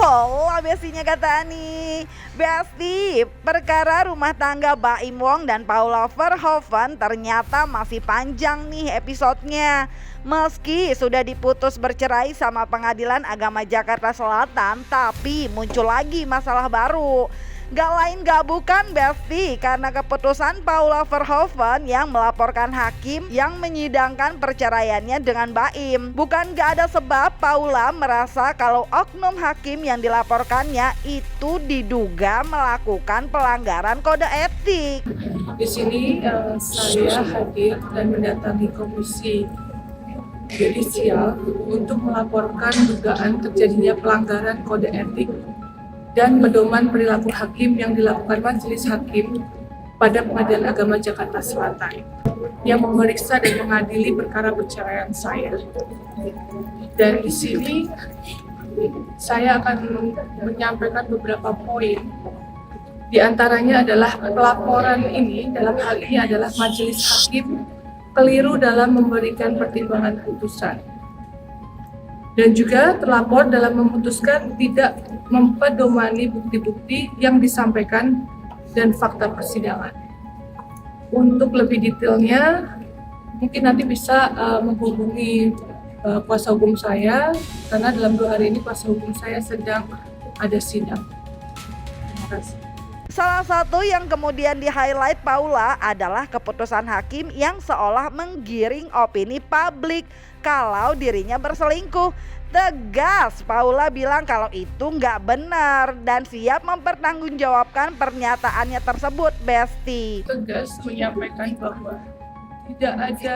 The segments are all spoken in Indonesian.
Hola bestinya kata Ani. Besti, perkara rumah tangga Baim Wong dan Paula Verhoeven ternyata masih panjang nih episodenya. Meski sudah diputus bercerai sama Pengadilan Agama Jakarta Selatan, tapi muncul lagi masalah baru. Gak lain gak bukan Besti, karena keputusan Paula Verhoeven yang melaporkan hakim yang menyidangkan perceraiannya dengan Baim. Bukan gak ada sebab Paula merasa kalau oknum hakim yang dilaporkannya itu diduga melakukan pelanggaran kode etik. Di sini saya hadir dan mendatangi komisi yudisial untuk melaporkan dugaan terjadinya pelanggaran kode etik dan pedoman perilaku hakim yang dilakukan Majelis Hakim pada Pengadilan Agama Jakarta Selatan yang memeriksa dan mengadili perkara perceraian saya. Dan di sini saya akan menyampaikan beberapa poin. Di antaranya adalah pelaporan ini, dalam hal ini adalah Majelis Hakim keliru dalam memberikan pertimbangan putusan. Dan juga terlapor dalam memutuskan tidak mempedomani bukti-bukti yang disampaikan dan fakta persidangan. Untuk lebih detailnya, mungkin nanti bisa menghubungi kuasa hukum saya, karena dalam 2 hari ini kuasa hukum saya sedang ada sidang. Terima kasih. Salah satu yang kemudian di-highlight Paula adalah keputusan hakim yang seolah menggiring opini publik kalau dirinya berselingkuh. Tegas Paula bilang kalau itu nggak benar dan siap mempertanggungjawabkan pernyataannya tersebut, Besti. Tegas menyampaikan bahwa tidak ada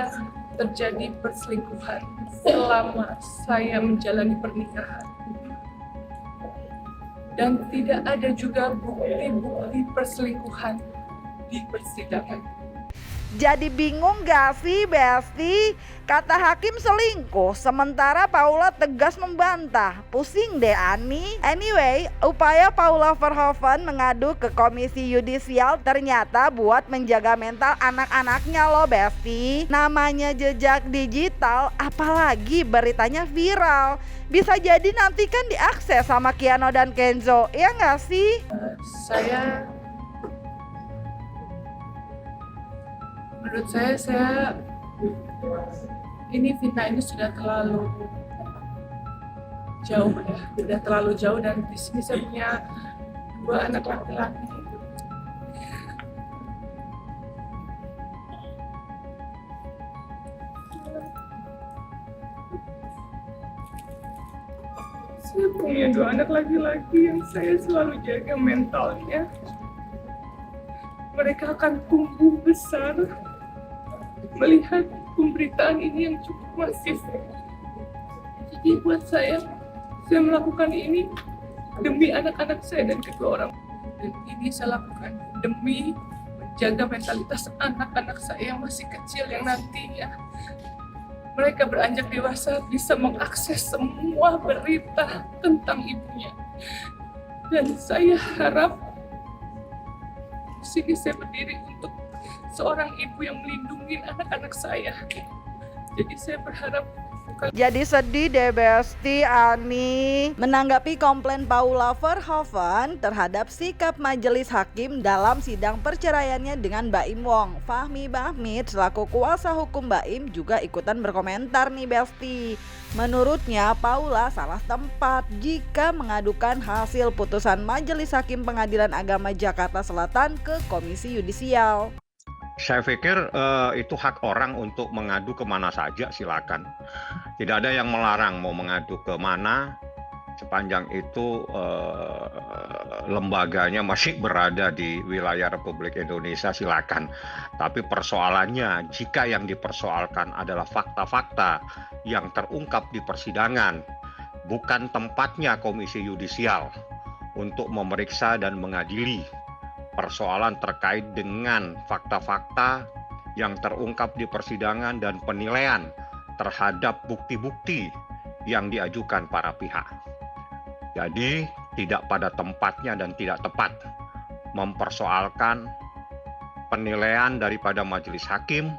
terjadi perselingkuhan selama saya menjalani pernikahan. Dan tidak ada juga bukti-bukti perselingkuhan di persidangan. Jadi bingung gak sih Besti? Kata hakim selingkuh, sementara Paula tegas membantah. Pusing deh Ani. Anyway, upaya Paula Verhoeven mengadu ke komisi yudisial ternyata buat menjaga mental anak-anaknya loh Besti. Namanya jejak digital, apalagi beritanya viral. Bisa jadi nanti kan diakses sama Kiano dan Kenzo, ya gak sih? Menurut saya ini fitnah ini sudah terlalu jauh ya, sudah terlalu jauh, dan di sini saya punya 2 anak laki-laki. Saya punya 2 anak laki-laki yang saya selalu jaga mentalnya. Mereka akan tumbuh besar melihat pemberitaan ini yang cukup masif. Jadi buat saya melakukan ini demi anak-anak saya dan kedua orang. Dan ini saya lakukan demi menjaga mentalitas anak-anak saya yang masih kecil, yang nantinya mereka beranjak dewasa bisa mengakses semua berita tentang ibunya. Dan saya harap di sini saya berdiri untuk seorang ibu yang melindungi anak-anak saya. Jadi saya berharap. Jadi sedih deh Besti Ani menanggapi komplain Paula Verhoeven terhadap sikap majelis hakim dalam sidang perceraiannya dengan Baim Wong. Fahmi Bahmid selaku kuasa hukum Baim juga ikutan berkomentar nih Besti. Menurutnya Paula salah tempat jika mengadukan hasil putusan Majelis Hakim Pengadilan Agama Jakarta Selatan ke Komisi Yudisial. Saya pikir itu hak orang untuk mengadu kemana saja, silakan. Tidak ada yang melarang mau mengadu ke mana, sepanjang itu lembaganya masih berada di wilayah Republik Indonesia, silakan. Tapi persoalannya, jika yang dipersoalkan adalah fakta-fakta yang terungkap di persidangan, bukan tempatnya Komisi Yudisial untuk memeriksa dan mengadili persoalan terkait dengan fakta-fakta yang terungkap di persidangan dan penilaian terhadap bukti-bukti yang diajukan para pihak. Jadi tidak pada tempatnya dan tidak tepat mempersoalkan penilaian daripada majelis hakim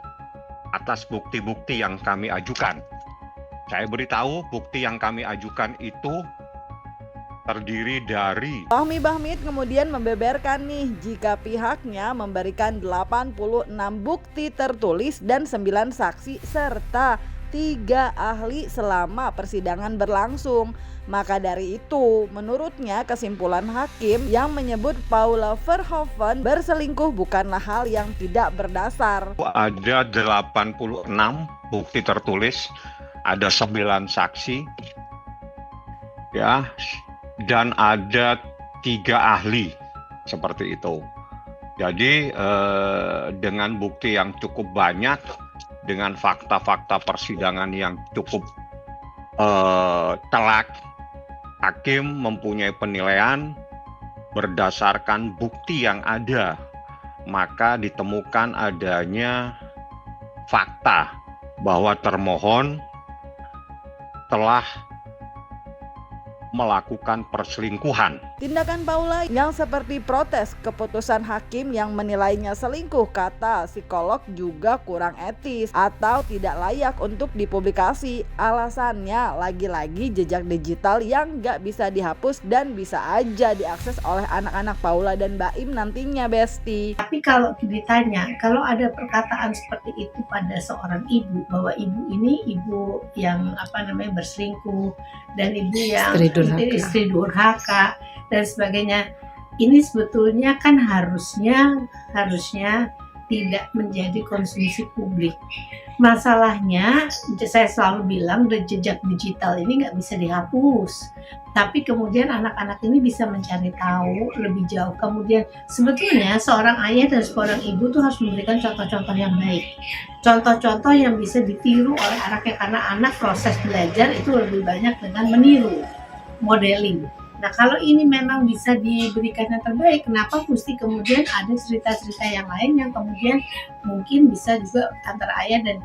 atas bukti-bukti yang kami ajukan. Saya beritahu bukti yang kami ajukan itu terdiri dari Fahmi Bahmid kemudian membeberkan nih jika pihaknya memberikan 86 bukti tertulis dan 9 saksi serta 3 ahli selama persidangan berlangsung. Maka dari itu, menurutnya kesimpulan hakim yang menyebut Paula Verhoeven berselingkuh bukanlah hal yang tidak berdasar. ada 86 bukti tertulis, ada 9 saksi, ya, dan ada 3 ahli seperti itu. Jadi dengan bukti yang cukup banyak, dengan fakta-fakta persidangan yang cukup telak, hakim mempunyai penilaian berdasarkan bukti yang ada, maka ditemukan adanya fakta bahwa termohon telah melakukan perselingkuhan. Tindakan Paula yang seperti protes keputusan hakim yang menilainya selingkuh, kata psikolog, juga kurang etis atau tidak layak untuk dipublikasi. Alasannya lagi-lagi jejak digital yang gak bisa dihapus dan bisa aja diakses oleh anak-anak Paula dan Baim nantinya, Besti. Tapi kalau ditanya, kalau ada perkataan seperti itu pada seorang ibu, bahwa ibu ini ibu yang berselingkuh dan ibu yang istri durhaka dan sebagainya, ini sebetulnya kan harusnya tidak menjadi konsumsi publik. Masalahnya, saya selalu bilang jejak digital ini nggak bisa dihapus, tapi kemudian anak-anak ini bisa mencari tahu lebih jauh. Kemudian sebetulnya seorang ayah dan seorang ibu tuh harus memberikan contoh-contoh yang baik, contoh-contoh yang bisa ditiru oleh anaknya, karena anak proses belajar itu lebih banyak dengan meniru, modeling. Nah, kalau ini memang bisa diberikan yang terbaik, kenapa mesti kemudian ada cerita-cerita yang lain yang kemudian mungkin bisa juga antara ayah dan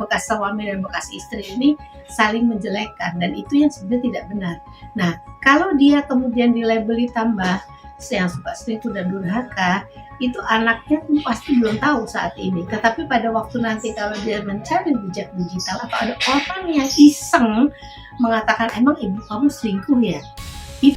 bekas suami dan bekas istri ini saling menjelekkan, dan itu yang sebenarnya tidak benar. Nah, kalau dia kemudian dilabeli tambah yang suka selingkuh dan durhaka, itu anaknya pasti belum tahu saat ini. Tetapi pada waktu nanti kalau dia mencari jejak digital atau ada orang yang iseng mengatakan, emang ibu kamu selingkuh ya?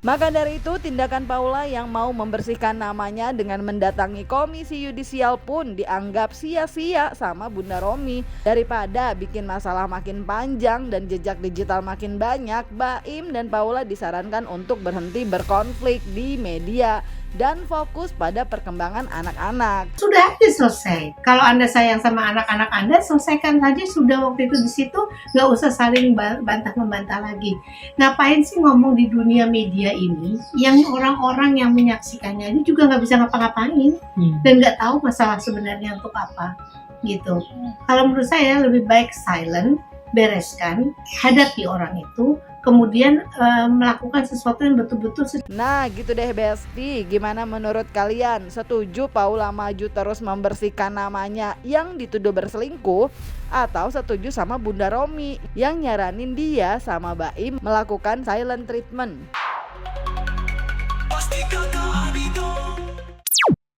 Maka dari itu, tindakan Paula yang mau membersihkan namanya dengan mendatangi komisi yudisial pun dianggap sia-sia sama Bunda Romi. Daripada bikin masalah makin panjang dan jejak digital makin banyak, Baim dan Paula disarankan untuk berhenti berkonflik di media dan fokus pada perkembangan anak-anak. Sudah aja selesai. Kalau Anda sayang sama anak-anak Anda, selesaikan saja sudah waktu itu di situ, nggak usah saling bantah-membantah lagi. Ngapain sih ngomong di dunia media ini, yang orang-orang yang menyaksikannya ini juga nggak bisa ngapa-ngapain dan nggak tahu masalah sebenarnya untuk apa, gitu. Kalau menurut saya lebih baik silent, bereskan, hadapi orang itu, kemudian melakukan sesuatu yang betul-betul. Nah gitu deh Besti, gimana menurut kalian? Setuju Paula maju terus membersihkan namanya yang dituduh berselingkuh, atau setuju sama Bunda Romi yang nyaranin dia sama Baim melakukan silent treatment?